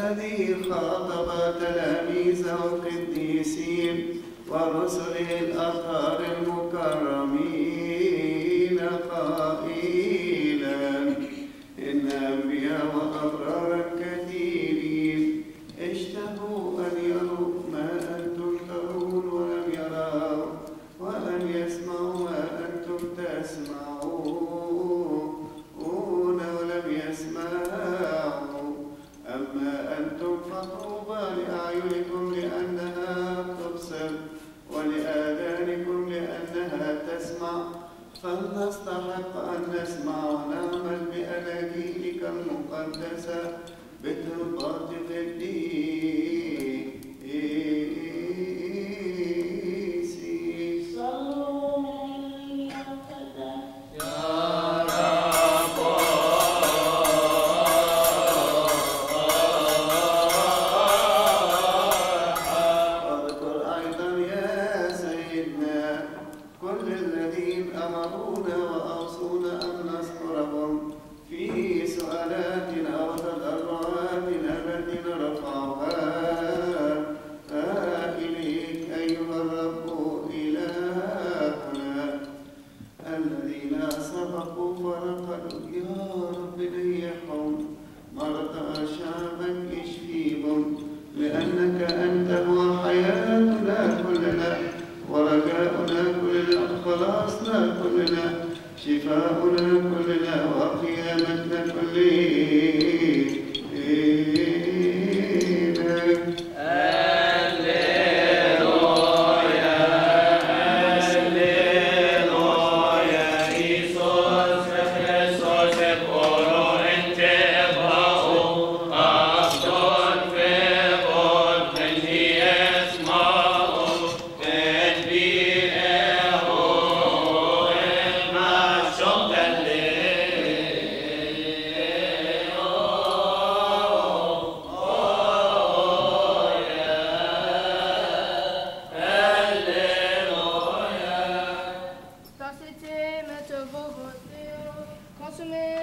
الذي خاطب تلاميذه القديسين ورسله الأطهار المكرمين قائلا: إن أنبياء وأبرارا كثيرين اشتهوا أن يروا ما أنتم ترون ولم يروا، وأن يسمعوا ما أنتم تسمعون ولم يسمعوا. أما أنتم فطوبى لأعينكم لأنها تبصر، ولآذانكم لأنها تسمع. فلنستحق أن نسمع ونعمل بأناجيلك المقدسة بترباط قديسي. صلوا من يقتدى أمرونا وأوصونا أن نذكرهم في سؤالاتنا وتضرعاتنا التي رفعوها إليك أيها الرب إلهنا. الذين سبقوا فرقدوا يا رب ريحهم، مرضى شعبك اشفيهم، لأنك أنت هو حياتنا كلنا ورجاؤنا كلنا، خلاصنا كلنا، شفاؤنا كلنا، وقيامتنا كلنا.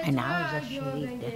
أنا عاوزة الشريط ده.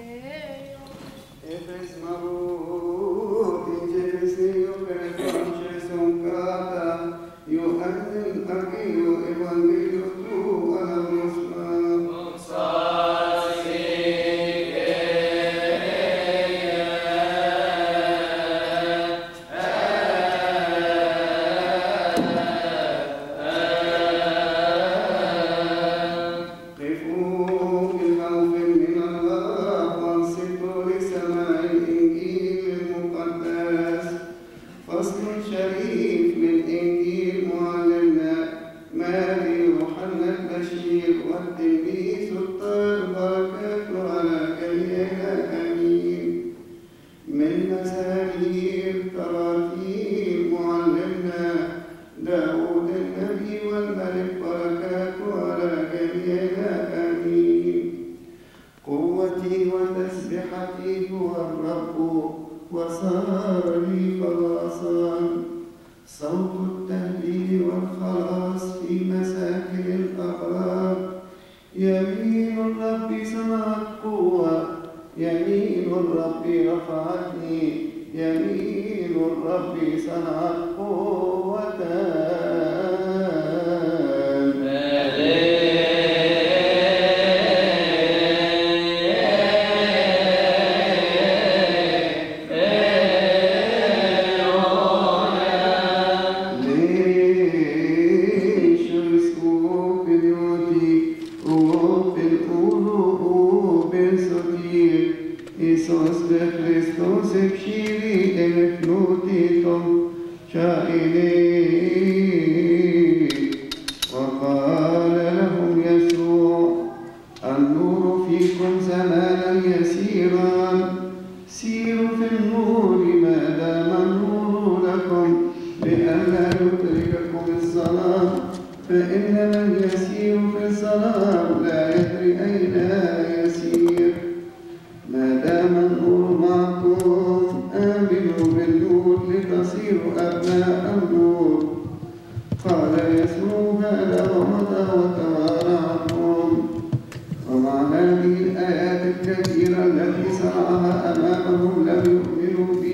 ومع هذه الآيات الكثيرة التي صنعها أمامهم لم يؤمنوا به.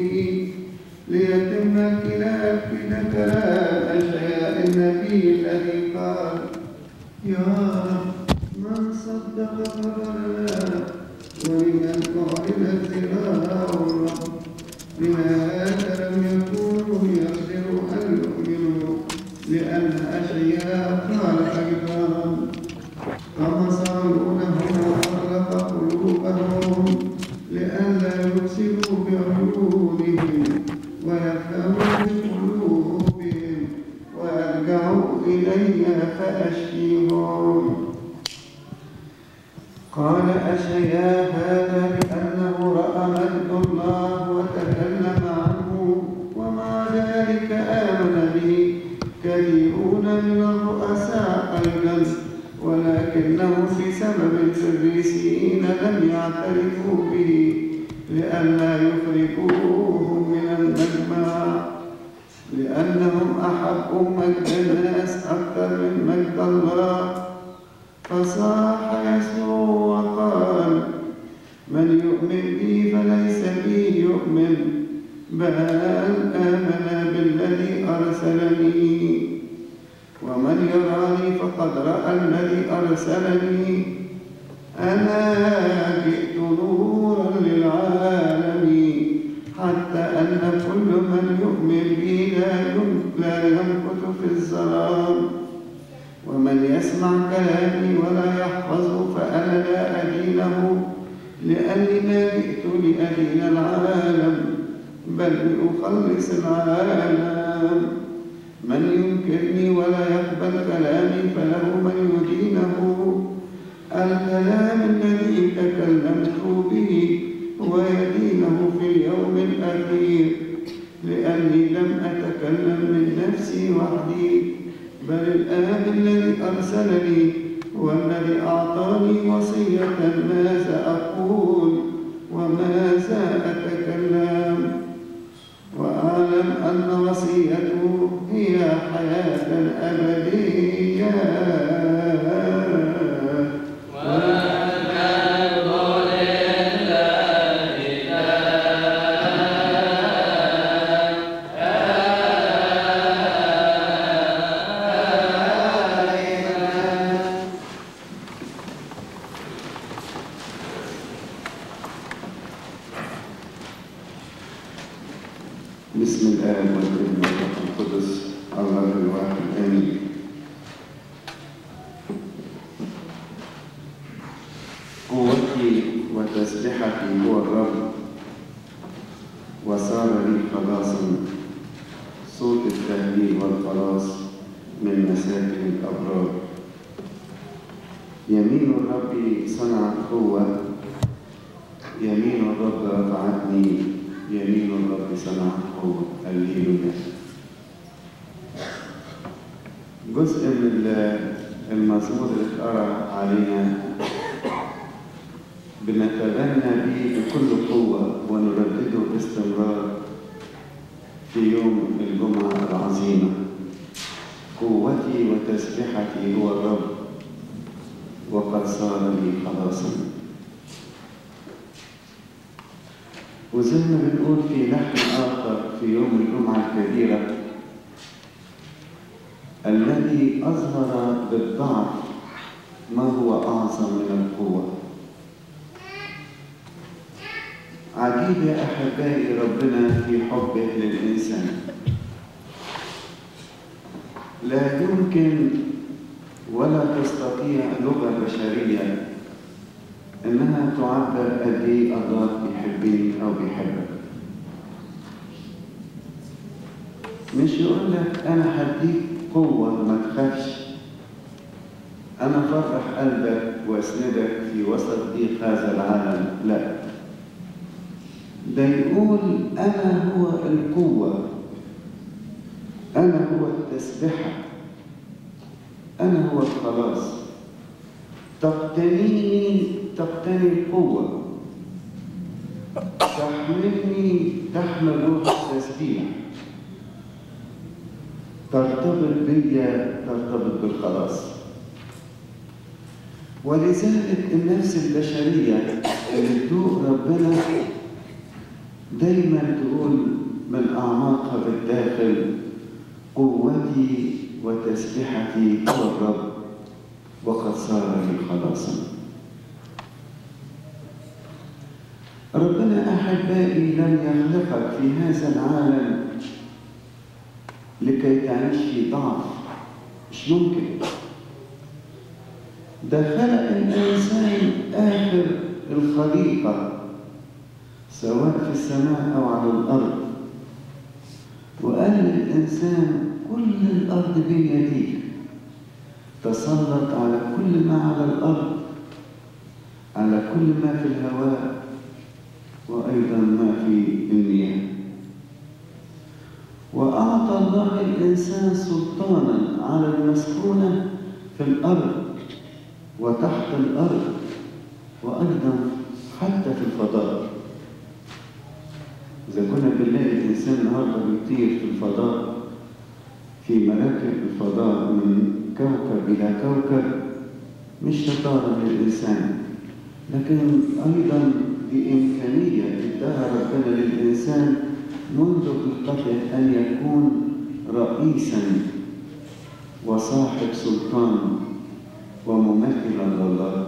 ليتم كلام أشعياء النبي الذي قال: يا رب من صدق خبرنا ومن قال نزلها الرب لماذا لم يكونوا يقدروا أن يؤمنوا لأن أشعياء قال أيضا: فمصالونهم وفرق قلوبهم لئلا يبصروا بعيونهم ويفهموا بقلوبهم ويرجعوا إلي فأشفيهم. قال أشعياء هذا لأنه رأى مجد الله وتكلم عنه، ومع ذلك آمن به كثيرون من الرؤساء أيضا، ولكنه في سبب الفريسيين لم يعترفوا به لئلا يخرجوهم من المجمع، لأنهم أحبوا مجد الناس أكثر من مجد الله. فصاح يسوع وقال: من يؤمن بي فليس بي يؤمن، بل آمن بالذي أرسلني، ومن يراني فقد رأى الذي أرسلني. أنا جئت نورا للعالمين حتى أن كل من يؤمن بي لا يمكث في الظلام. ومن يسمع كلامي ولا يحفظه فأنا لا أدينه، لأني ما جئت لأدين العالم بل لأخلص العالم. من ينكرني ولا يقبل كلامي فله من يدينه. الكلام الذي تكلمت به هو يدينه في اليوم الأخير، لأني لم أتكلم من نفسي وحدي، بل الآب الذي أرسلني هو الذي أعطاني وصية ماذا أقول وماذا أتكلم، وأعلم أن وصيته هي حياة أبدية. بسم الآب والابن والروح القدس الله الواحد آمين. قوتي وتسبحتي هو الرب وصار لي خلاصا، صوت التهليل والخلاص من مساكن الأبرار. يمين الرب صنعت قوة، يمين الرب رفعتني، يمين الرب صنعت قوة. هللويا. جزء من المزمور اللي اتقرأ علينا بنتغنى به بكل قوة ونردده باستمرار في يوم الجمعة العظيمة. قوتي وتسبحتي هو الرب وقد صار لي خلاصا. وزي ما بنقول في لحن آخر في يوم الجمعة الكبيرة: الذي أظهر بالضعف ما هو أعظم من القوة. عجيب يا أحبائي ربنا في حبه للإنسان، لا يمكن ولا تستطيع لغة بشرية إنها تعبر قد إيه الله بيحبني أو بيحبك. مش يقول لك أنا هديك قوة ما تخافش، أنا فرح قلبك وأسندك في وسط ضيق هذا العالم، لا، ده يقول أنا هو القوة، أنا هو التسبحة، أنا هو الخلاص. تقتني القوة، تحملني تحمل روح التسبيح، ترتبط بيا، ترتبط بالخلاص. ولذلك النفس البشرية اللي تدوق ربنا دايما تقول من أعماقها بالداخل: قوتي وتسبحتي هو الرب وقد صار لي خلاصا. ربنا أحبائي لم يخلقك في هذا العالم لكي تعيش في ضعف، مش ممكن. ده خلق الإنسان آخر الخليقة سواء في السماء أو على الأرض، وقال للإنسان: كل الأرض بيديك، تسلط على كل ما على الأرض، على كل ما في الهواء وأيضا ما في المياه. وأعطى الله الإنسان سلطانا على المسكونة في الأرض وتحت الأرض وأيضا حتى في الفضاء. إذا كنا بنلاقي الإنسان النهارده بيطير في الفضاء في مراكب الفضاء من كوكب إلى كوكب، مش شطارة من الإنسان، لكن أيضا بإمكانية اداها ربنا للإنسان منذ خلقته أن يكون رئيسا وصاحب سلطان وممثلا لله.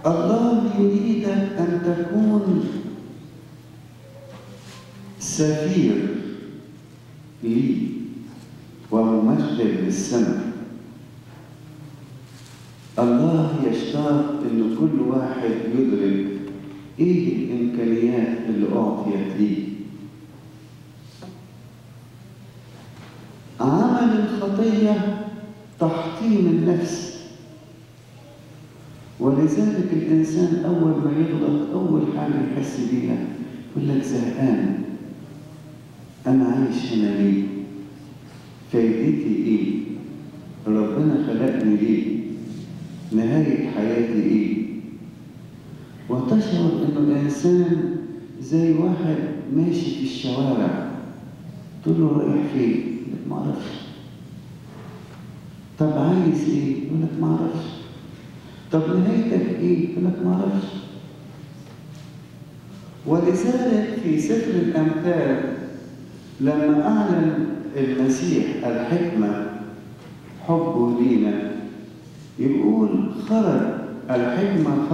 الله يريدك أن تكون سفير لي وممثل للسماء. الله يشتاق أن كل واحد يدرك إيه الإمكانيات اللي أعطيت ليه. عمل الخطية تحطيم النفس، ولذلك الإنسان أول ما يغلط أول حاجة يحس بيها يقول لك: زهقان، أنا عايش هنا ليه؟ فايدتي إيه؟ ربنا خلقني ليه؟ نهاية حياتي إيه؟ وتشعر إنه الإنسان زي واحد ماشي في الشوارع، تقول له: رايح فين؟ يقول لك: معرفش. طب عايز إيه؟ يقول لك: معرفش. طب نهايتك إيه؟ يقول لك: معرفش. ولذلك في سفر الأمثال لما أعلن المسيح الحكمة حبه لينا يقول: الحكمة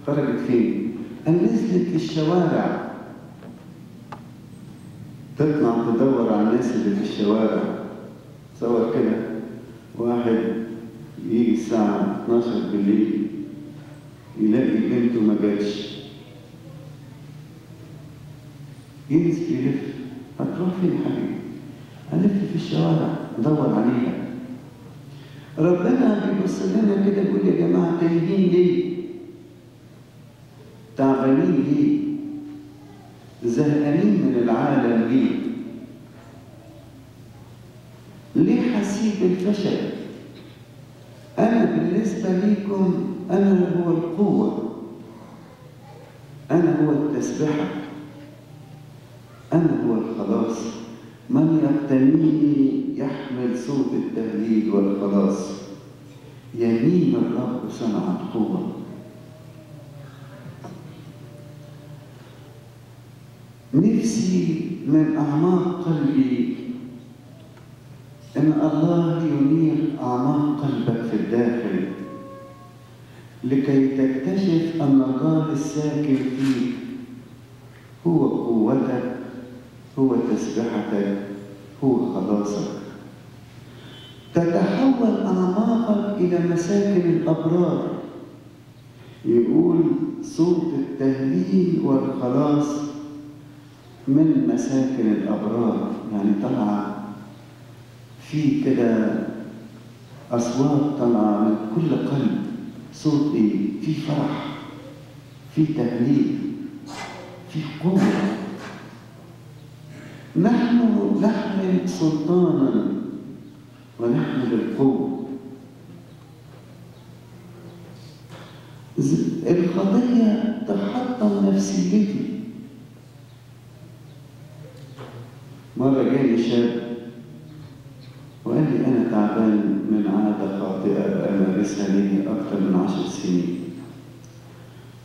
خرجت فين؟ نزلت في الشوارع، تطلع تدور على الناس اللي في الشوارع. تصور كده واحد يجي الساعة 12 بالليل يلاقي بنته ما جاتش، ينزل يلف: هتروح فين يا حبيبي؟ هلف في الشوارع ندور عليها. ربنا بيبص لنا كده يقول: يا جماعة تايهين ليه؟ تعبانين ليه؟ زهقانين من العالم ليه؟ ليه حاسين بالفشل؟ أنا بالنسبة ليكم أنا هو القوة، أنا هو التسبحة، أنا هو الخلاص. من يقتنيني يحمل صوت التهليل والخلاص، يمين الرب صنعت قوة. نفسي من أعماق قلبي إن الله ينير أعماق قلبك في الداخل لكي تكتشف أن الله الساكن فيك هو قوتك، هو تسبحتك، هو خلاصك. تتحول أعماقك إلى مساكن الأبرار. يقول: صوت التهليل والخلاص من مساكن الأبرار، يعني طلع في كده أصوات طلع من كل قلب. صوت إيه؟ في فرح، في تهليل، في قوة. نحن نحمل سلطانا ونحمل القوة. القضية تحطم نفسيتي. مرة جاني شاب وقال لي: أنا تعبان من عادة خاطئة أمارسها لي أكثر من 10 سنين.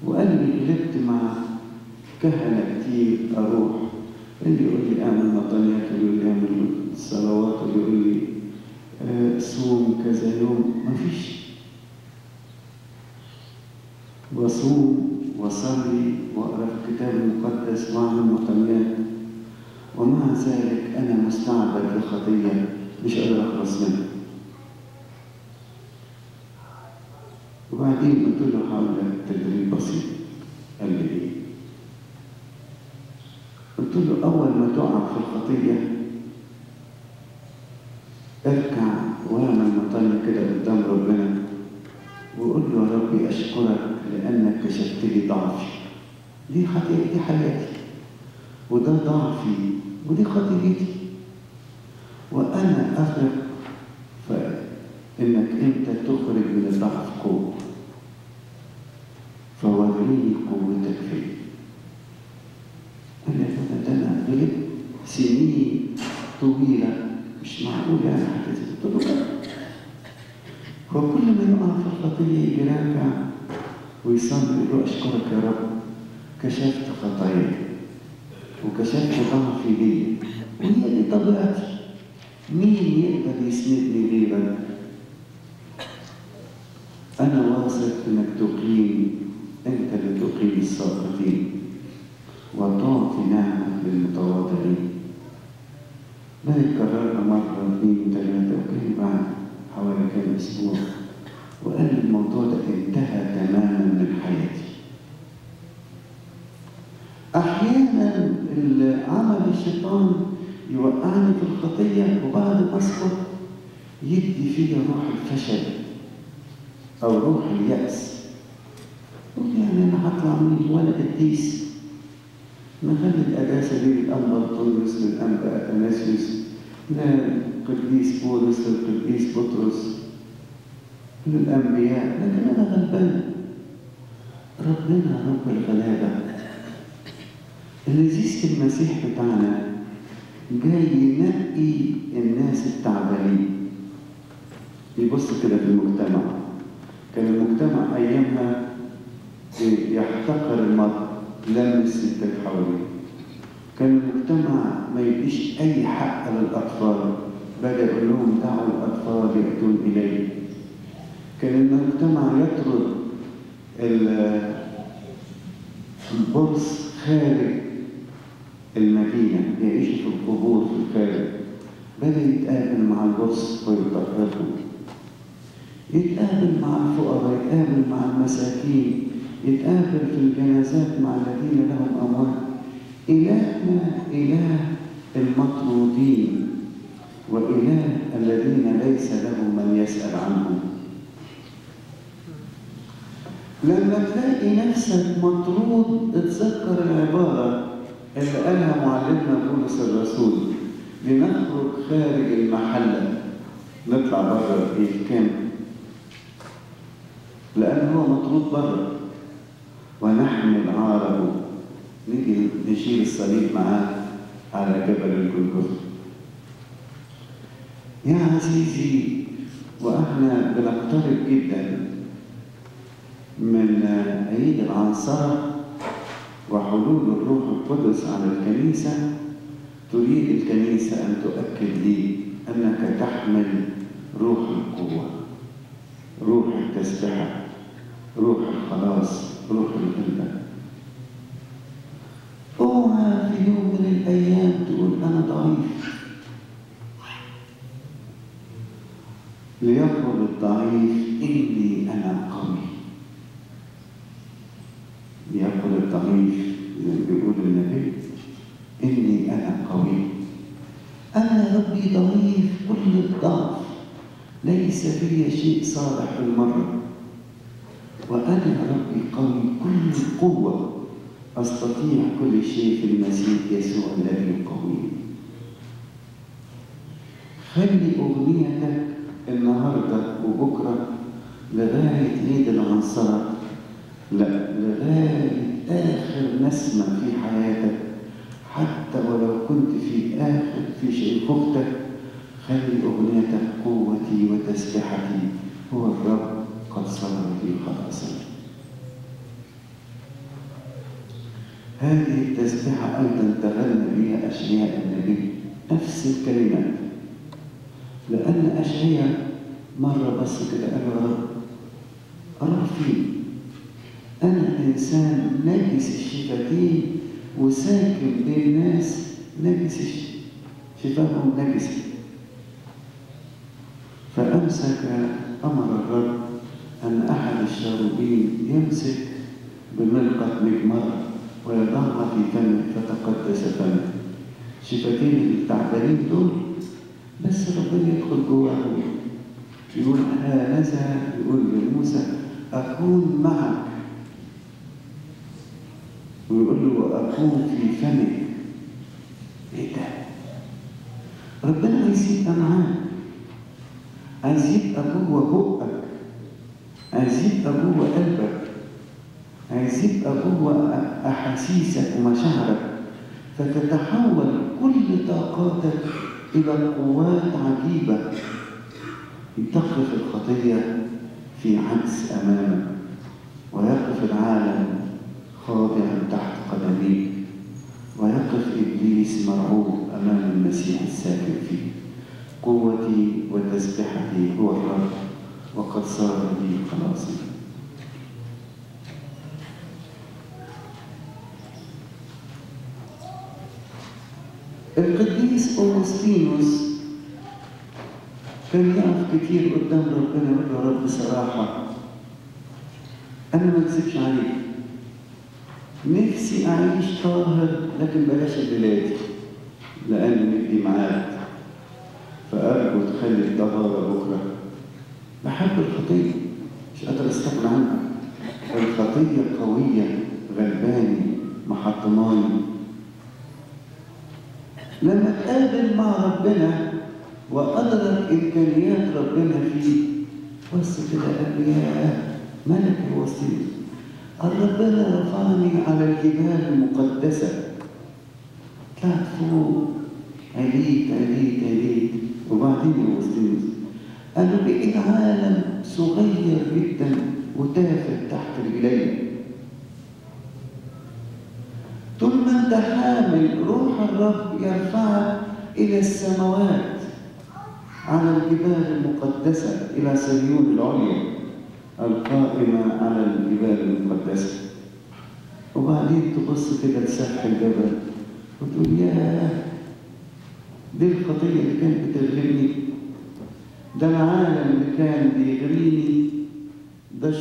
وقال لي: غلبت مع كهنة كتير أروح، اللي يقول لي اعمل مطنيات، واللي يقول لي اعمل صلوات، واللي يقول لي صوم كذا يوم. مفيش. وصوم وصلي واقرا الكتاب المقدس واعمل مطنيات، ومع ذلك انا مستعبد لخطيه مش قادر اخلص منها. وبعدين قلت له هقول لك تدريب بسيط. قال لي ايه؟ قلت له اول ما تقع في الخطيه اركع واعمل مطنية كده قدام ربنا وقول له يا ربي اشكرك لانك كشفت لي ضعفي. دي خطيئتي، دي حياتي، وده ضعفي، ودي خطيئتي، وانا اثق فانك انت تخرج من الضعف قوه، فوريني قوتك فيا. قال لي ده انا غلبت سنين طويله، مش معقول يعني حكيت. قلت له هو كل ما يقع في الخطيه يجي راجع ويصلي يقول له اشكرك يا رب كشفت خطاياي وكشفت ضعفي لي، وهي دي طبيعتي. مين يقدر يسندني غيرك؟ انا واثق انك تقيم، انت اللي تقيم الساقطين وتعطي نعمه للمتواضعين. ده اتكررنا مرة 2 3 وكان بعد حوالي كام أسبوع، وقال الموضوع ده انتهى تماما من حياتي. أحيانا عمل الشيطان يوقعني في الخطية، وبعد ما أسقط يدي فيا روح الفشل أو روح اليأس. قلت يعني أنا هطلع مني ولا قديس؟ نخلي القداسة دي للأنبا بطرس، للأنبا أثناسيوس، للقديس بولس، للقديس بطرس، للأنبياء، لكن أنا غلبان. ربنا رب الغلابة اللذيذ المسيح بتاعنا جاي ينقي الناس التعبانين. يبص كده في المجتمع، كان المجتمع أيامها يحتقر المرأة، لم الستات حواليه. كان المجتمع ما يديش أي حق للأطفال، بدأ يقول لهم دعوا الأطفال يأتون إليه. كان المجتمع يطرد البرص خارج المدينة، يعيشوا في القبور في الخارج. بدأ يتقابل مع البرص ويطهرهم، يتقابل مع الفقراء، يتقابل مع المساكين، يتقابل في الجنازات مع الذين لهم أموال. إلهنا إله المطرودين، وإله الذين ليس لهم من يسأل عنهم. لما تلاقي نفسك مطرود اتذكر العبارة اللي قالها معلمنا بولس الرسول: لنخرج خارج المحلة، نطلع بره الكامب، لأن هو مطرود بره، ونحمل عاره، نيجي نشيل الصليب معاه على جبل الجلجثة. يا عزيزي، وإحنا بنقترب جدا من عيد العنصرة وحلول الروح القدس على الكنيسة، تريد الكنيسة أن تؤكد لي أنك تحمل روح القوة، روح التسبحة، روح الخلاص، روح الغلبة. اوعى في يوم من الأيام تقول أنا ضعيف. ليقل الضعيف إني أنا قوي. ليقل الضعيف زي ما بيقول النبي إني أنا قوي. أنا ربي ضعيف كل الضعف، ليس في شيء صالح بالمرة، وأنا ربي قوي كل القوة، أستطيع كل شيء في المسيح يسوع الذي يقويني. خلي أغنيتك النهاردة وبكرة لغاية عيد العنصرة، لا، لغاية آخر نسمة في حياتك، حتى ولو كنت في شيء خفتك، خلي أغنيتك قوتي وتسبحتي هو الرب قد صبر لي خلاصا. هذه التسبيحة أيضا تغنى بها أشعياء النبي نفس الكلمات، لأن أشعياء مرة بس كده قال يا رب أروح فين؟ أنا إنسان نجس الشفتين وساكن بين ناس نجس شفاههم نجسة. فأمسك أمر الرب أن أحد الشاروبين يمسك بملقط مجمرة ويضعها في فمه فتقدس فمه. شفتين التعبانين دول بس ربنا يدخل جواهم يقول هانذا، يقول لموسى أكون معك، ويقول له أكون في فمك. إيه ده؟ ربنا عايز يبقى معاك، عايز يبقى جوه بقك، عايز يبقى جوه قلبك، عايز يبقى جوه أحاسيسك ومشاعرك، فتتحول كل طاقاتك إلى قوات عجيبة تقف الخطية في عكس أمامك، ويقف العالم خاضعا تحت قدميك، ويقف إبليس مرعوب أمام المسيح الساكن فيه. قوتي وتسبحتي هو الرب وقد صار لي خلاصي. القديس أوغسطينوس كان يقف كتير قدام ربنا يقول له يا رب بصراحة أنا ما أكذبش عليك، نفسي أعيش طاهر لكن بلاش الليلات لأن نبقي معاك، فأرجو تخلي الطهارة بكرة. بحب الخطية مش قادر أستغنى عنها، الخطية قوية غلباني محطماني. لما اتقابل مع ربنا وأدرك إمكانيات ربنا فيه بص كده قال لي يا ملك الوصيل، ربنا رفعني على الجبال المقدسة، طلعت فوق عليت وبعدين يا وصيل قالوا بقيت عالم صغير جدا وتافه تحت رجلي. طول ما انت حامل روح الرب يرفعك إلى السماوات على الجبال المقدسة، إلى صهيون العليا القائمة على الجبال المقدسة. وبعدين تبص كده لسفح الجبل وتقول ياه دي الخطية اللي كانت بتغلبني، ده العالم اللي كان بيغريني، ده